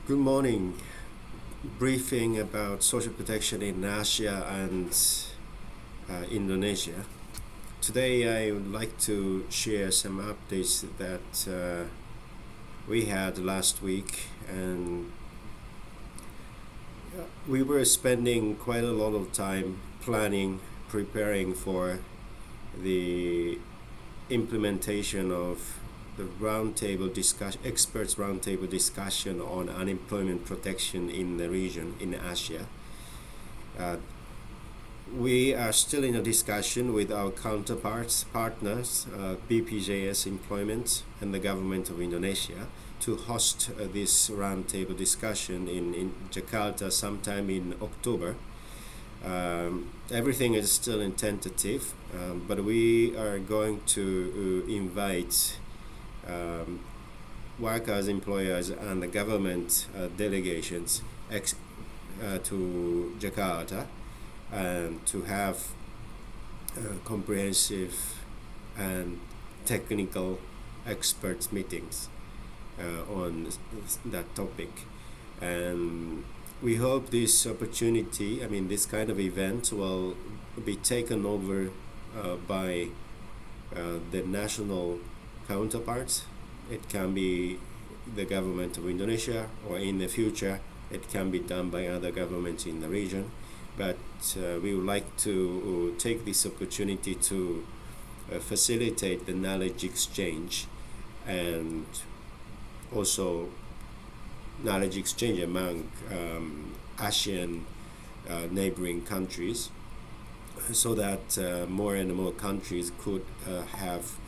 Good morning. Briefing about social protection in Asia and Indonesia. Today I would like to share some updates that we had last week, and we were spending quite a lot of time planning, preparing for the implementation of the experts roundtable discussion on unemployment protection in the region in Asia. We are still in a discussion with our partners, BPJS Employment and the government of Indonesia, to host this roundtable discussion in Jakarta sometime in October. Everything is still in tentative, but we are going to invite workers, employers, and the government delegations to Jakarta, and to have comprehensive and technical experts meetings on that topic. And we hope this opportunity, this kind of event will be taken over by the national counterparts. It can be the government of Indonesia, or in the future it can be done by other governments in the region. But we would like to take this opportunity to facilitate the knowledge exchange, and also knowledge exchange among ASEAN neighboring countries, so that more and more countries could have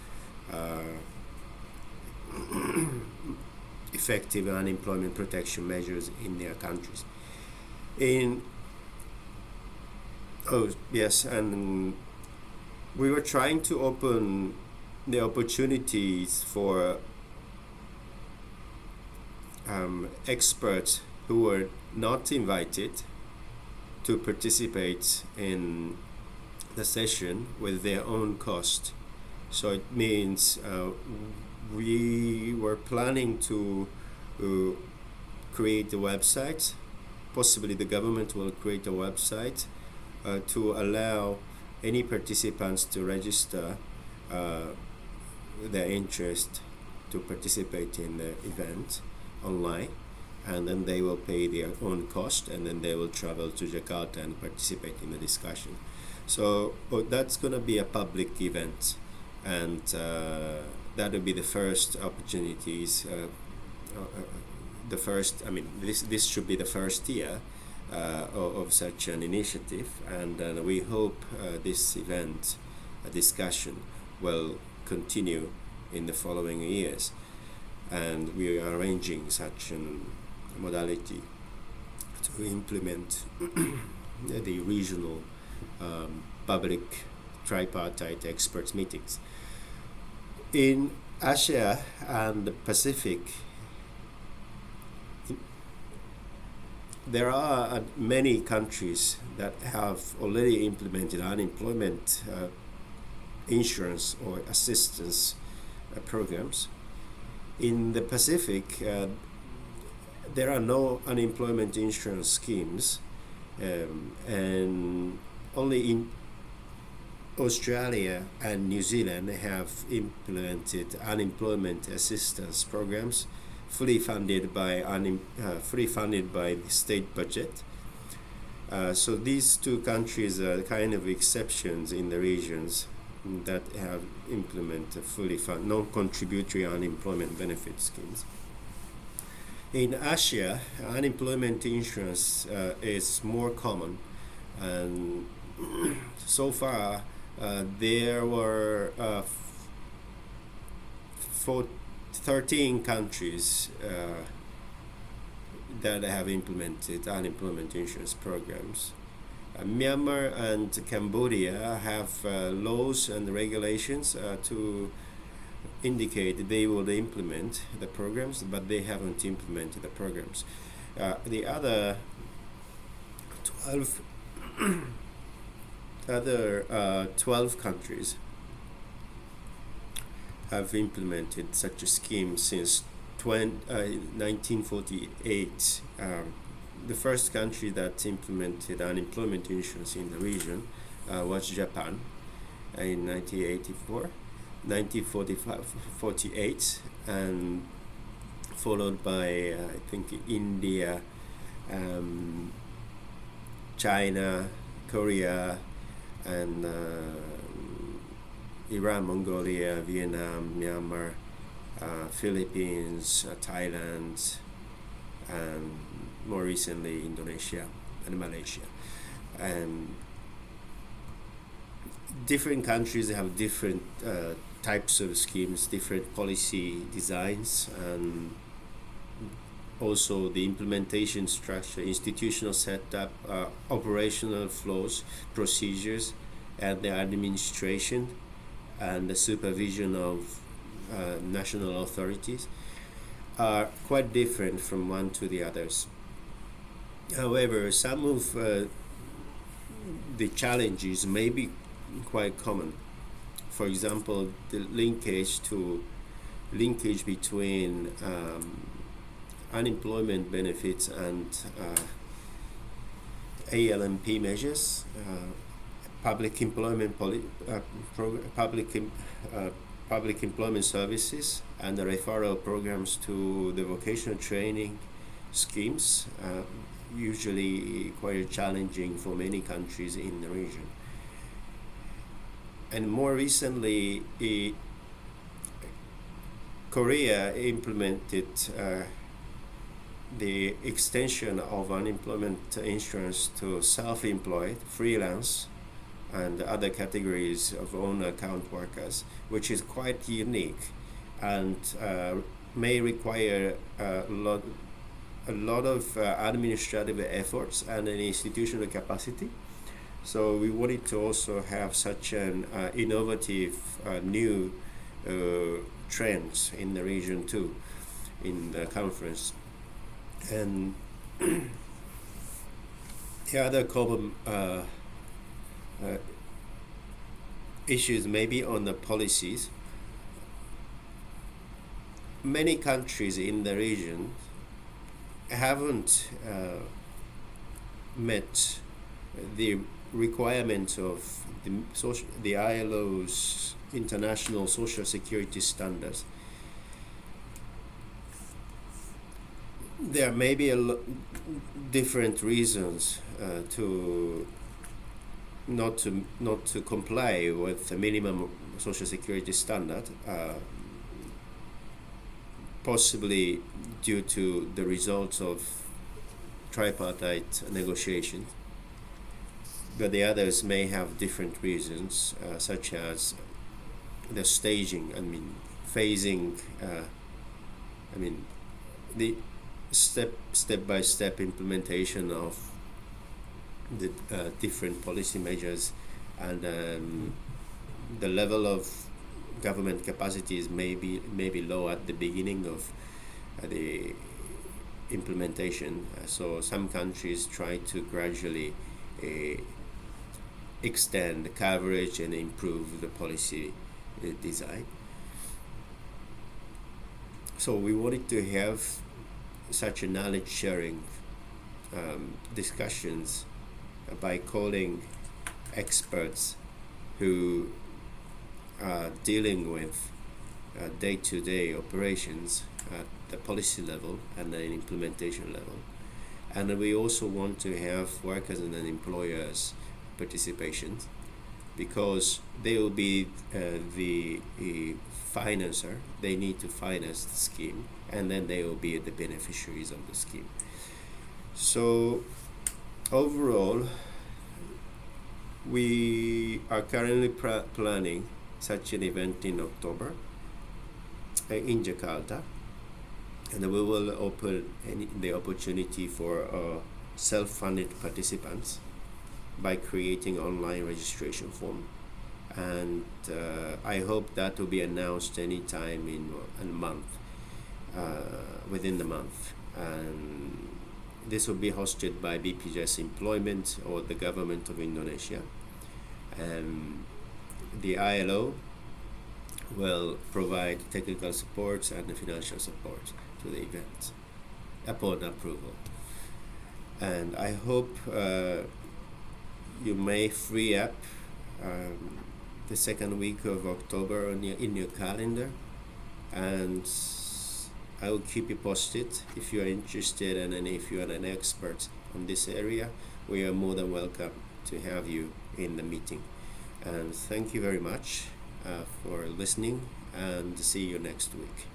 effective unemployment protection measures in their countries. And we were trying to open the opportunities for experts who were not invited to participate in the session with their own cost. So it means we were planning to create a website. Possibly the government will create a website to allow any participants to register their interest to participate in the event online, and then they will pay their own cost, and then they will travel to Jakarta and participate in the discussion. So that's going to be a public event, and that will be the first opportunities. This should be the first year of such an initiative, and we hope this event, discussion, will continue in the following years. And we are arranging such a modality to implement the regional public tripartite experts meetings. In Asia and the Pacific, there are many countries that have already implemented unemployment insurance or assistance programs. In the Pacific, there are no unemployment insurance schemes, and only in Australia and New Zealand have implemented unemployment assistance programs, fully funded by the state budget. So these two countries are kind of exceptions in the regions that have implemented fully non-contributory unemployment benefit schemes. In Asia, unemployment insurance is more common, and so far there were 13 countries that have implemented unemployment insurance programs. Myanmar and Cambodia have laws and regulations to indicate they will implement the programs, but they haven't implemented the programs. The other 12 countries have implemented such a scheme since 1948, the first country that implemented unemployment insurance in the region was Japan in 1984, 1948, and followed by I think India, China, Korea, and Iran, Mongolia, Vietnam, Myanmar, Philippines, Thailand, and more recently Indonesia and Malaysia. And different countries have different types of schemes, different policy designs, and also the implementation structure, institutional setup, operational flows, procedures, and the administration and the supervision of national authorities are quite different from one to the others. However, some of the challenges may be quite common. For example, the linkage between unemployment benefits and ALMP measures, public employment public employment services, and the referral programs to the vocational training schemes, usually quite challenging for many countries in the region. And more recently, Korea implemented the extension of unemployment insurance to self-employed, freelance, and other categories of own account workers, which is quite unique and may require a lot of administrative efforts and an institutional capacity. So we wanted to also have such an innovative new trends in the region too, in the conference. And the other common issues maybe on the policies. Many countries in the region haven't met the requirements of the ILO's international social security standards. There may be different reasons to not to comply with the minimum social security standard, possibly due to the results of tripartite negotiations. But the others may have different reasons, such as the staging, phasing, the step-by-step implementation of the different policy measures, and the level of government capacities may be low at the beginning of the implementation. So some countries try to gradually extend the coverage and improve the policy design. So we wanted to have such a knowledge sharing discussions by calling experts who are dealing with day-to-day operations at the policy level and the implementation level. And we also want to have workers and employers participation, because they will be the financer. They need to finance the scheme, and then they will be the beneficiaries of the scheme. So overall, we are currently planning such an event in October in Jakarta, and we will open the opportunity for self-funded participants by creating online registration form. And I hope that will be announced anytime in a month, within the month. And this will be hosted by BPJS Employment or the government of Indonesia. And the ILO will provide technical support and financial support. to the event upon approval. And I hope you may free up the second week of October in your calendar, and I will keep you posted if you are interested, and if you are an expert on this area, we are more than welcome to have you in the meeting. And thank you very much for listening, and see you next week.